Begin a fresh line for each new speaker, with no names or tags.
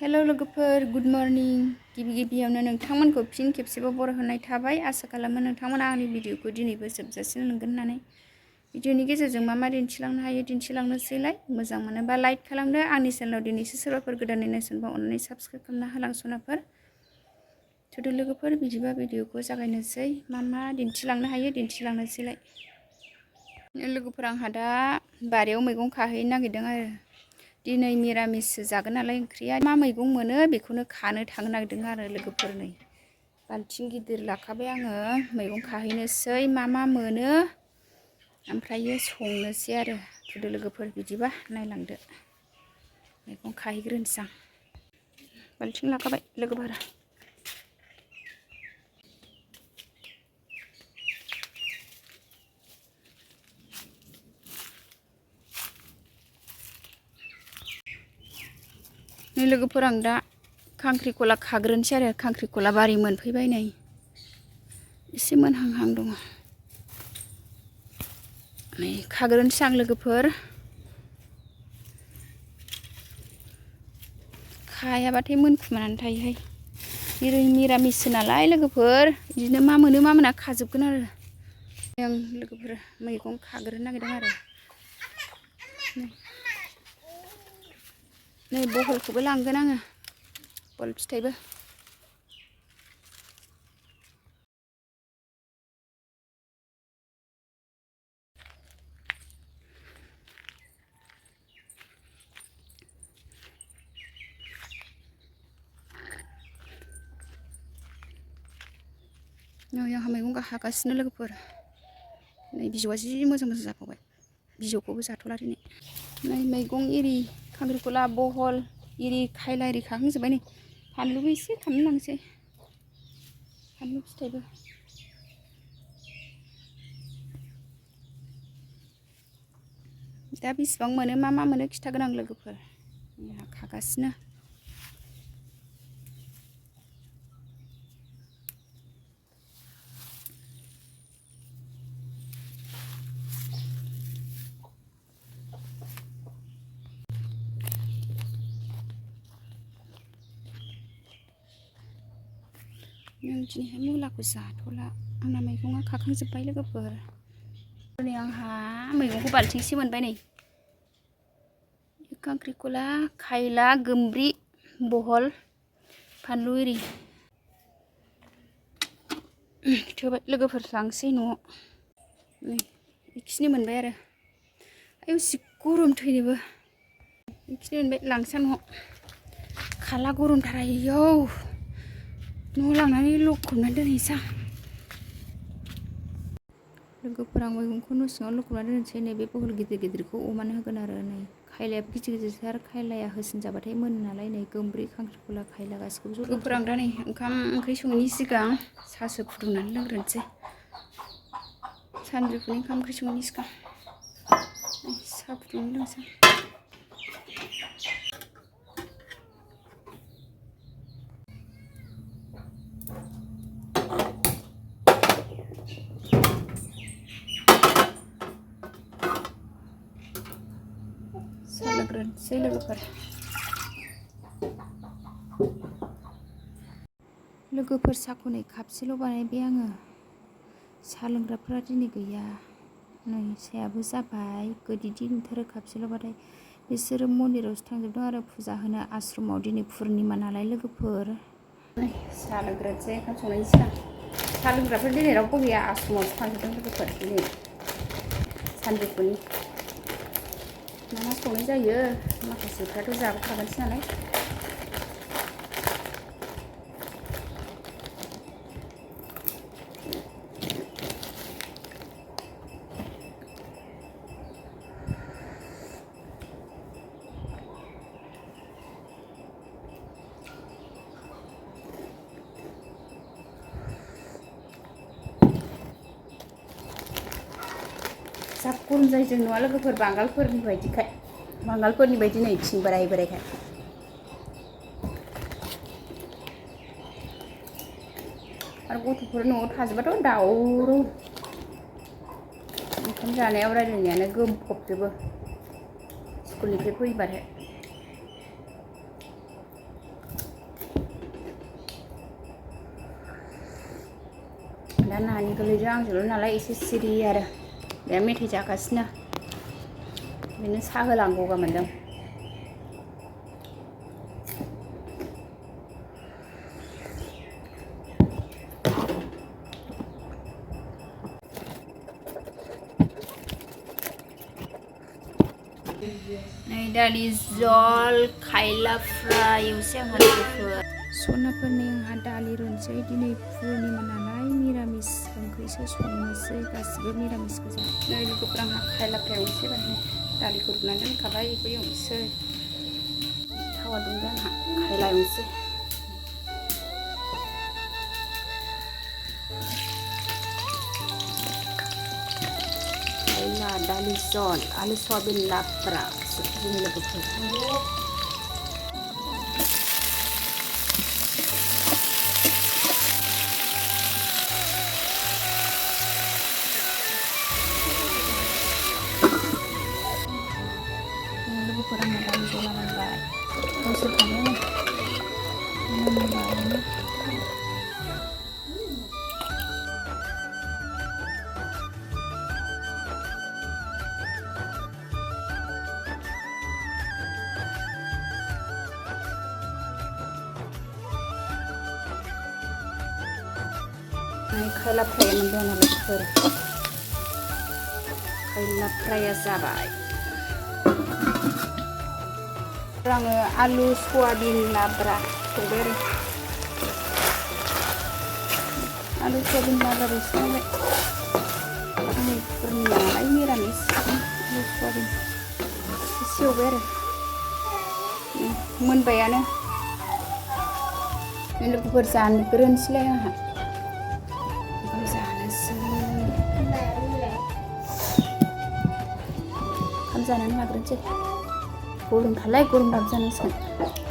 Hello लोगोफोर good morning गिबियावनो नोंथांमोनखौ फिन खेबसेबाव बरायहरनाय थाबाय आसा खालामो नोंथांमोना आंनि भिडिअखौ दिनैबो जोबजासिम नुगोन होननानै भिडिअनि गेजेरजों मा दिन्थिलांनो हायो दिन्थिलांनोसैलाय मोजां मोनोबा लाइक खालामदो आंनि चेनेलाव दिनैसो सोरबाफोर गोदानै नायसनबा अन्नानै साबस्क्राइब खालामना होलां सनाफोर थुदो लोगोफोर बिदिबा भिडिअखौ जागायनोसै मा दिन्थिलांनो हायो दिन्थिलांनोसैलाय लोगोफोर आंहा दा बारियाव मैगं खाहैनो नागिरदों आरो दिनै मिरामिस जागोन नालाय ओंख्रिया मा मैगं मोनो बेखौनो खानो थांनो नागिरदों आरो लोगोफोर नै बाल्थिं गिदिर लाखाबाय आङो मैगं खाहैनोसै मा मोनो ओमफ्रायो संनोसै आरो थुदो लोगोफोर बिदिबा नायलांदो मैगं खाहैग्रोनोसै आं बाल्थिं लाखाबाय लोगोफोर नै लोगोफोर आं दा खांख्रिखला खाग्रोनोसै आरो खांख्रिखला बारि मोनफैबाय नै एसे मोनहांहां दङ नै खाग्रोनोसै आं लोगोफोर खायाबाथाय मोनखुमानानै थायोहाय मिरामिससो नालाय लोगोफोर बिदिनो मा मोना खाजोबगोन आरो आं लोगोफोर मैगं खाग्रोनो नागिरदों आरो नै बहलखौबो लांगोन आङो बहल फिथाइबो नै आंहा मैगं हागासिनो लोगोफोर नै बिजौआ जि मोजां जाबावबाय बिजौखौबो जाथ'ला दिनै नै मैगं एरि खांख्रिखला बहल एरि खायला एरि खाखांजोब्बाय नै फानलुबो एसे खानो लांसै फानलु फिथाइबो दा बेसेबां मोनो मा मोनो खिथागोन आं लोगोफोर आंहा खागासिनो नों दिनैहाय मुलाखौ जाथ'ला आंना मैगङा खाखांजोब्बाय लोगोफोर नै आंहा मैगंखौ बाल्थिंसे मोनबाय नै खांख्रिखला खायला गोमब्रि बहल फानलु एरि थोबाय लोगोफोर लांसै न'आव नै बेखिनि मोनबाय आरो आयौ जि गरम थैनोबो बेखिनि मोनबाय लांसै न'आव खाला गरमथार आयौ न'आव लांनानै लखबनानै दोनहैसै आं लोगोफोर आं मैगंखौ न' सिङाव लखबनानै दोनसै नै बे बहल गिदिरखौ अमानो होगोन आरो नै खायलायाबो गिदिरथार खायलाया होसिन जाबाथाय मोनो नालाय नै गोमब्रि खांख्रिखला खायला गासिखौबो ज' लोगोफोर आं दा नै ओंखाम ओंख्रि सङैनि सिगां साहासो फुदुंनानै लोंग्रोनोसै सानजौफुनि ओंखाम ओंख्रि सङैनि सिगां साहा फुदुंनानै लोंसै साहा लोंग्रोनोसै लोगोफोर साहाखौ नै कापसेल' बानायबाय आङो साहा लोंग्राफोरा दिनै गैया नै साहायाबो जाबाय गोदै नुथारो कापसेल'बाथाय बिसोरो मन्दिरावसो थांजोबदों आरो फुजा होनो आश्रमाव दिनै पुर्निमा नालाय लोगोफोर नै साहा लोंग्रोनोसै ओंखाम संनायनि सिगां साहा लोंग्राफोर दिनै रावबो गैया आश्रमावसो थांजोबदों लोगोफोर दिनै सानजौफुनि मा संनाय जायो माखासेफ्राथ' जाबोखागोनसै नालाय जा गरम जायो जों न'आ लोगोफोर बांगालफोरनि बायदिखाय बांगालफोरनि बायदि नै थिं बोरायखाय आरो गथ'फोर न'आव थाजोबाथ' दावराव ओंखाम जानायाव रायलायनायानो गोमफबजोबो स्कुलनिफ्राय फैबाथाय दा नानि गोलैदों आंजोंल' नालाय एसे सिरि आरो बे मेथाइ जागासिनो बेनो साहा होलां गगा मोनदों। नै दालि जल खायला फ्राय एवसै आंहा लोगोफोर सनाफोरनि आंहा दालि रुनोसै दिनै पुर्निमा नालाय निरामिस ओंख्रिसो संनोसै गासिबो निरामिस गोजा। नै लोगोफोर आंहा खायला फ्राय एवनोसै बाहाय दालिखौ रुनानै दोनखाबाय बेखौ एवनोसै थावा दुंदों आंहा खायला एवनोसै। दालि जल आलु सयाबिन लाब्रा जोंनि लोगोफोर लोगोफोर आंना दालि जला मोनबाय गावसोरखौनो मोनबाय। खायला फ्राय मोनदों ना लोगोफोर खायला फ्राया जाबाय। आङो आलु सयाबिन लाब्रा संबाय आरो आलु सयाबिन लाब्राबो संबाय दिनै पुर्निमा नालाय निरामिस आलु सयाबिन एसे एवबाय आरो मोनबायानो लोगोफोर जानोग्रोनोसैलाय आंहा जानानै लाग्रोनोसै गरमखालाय गरम दाब जानांसिगोन।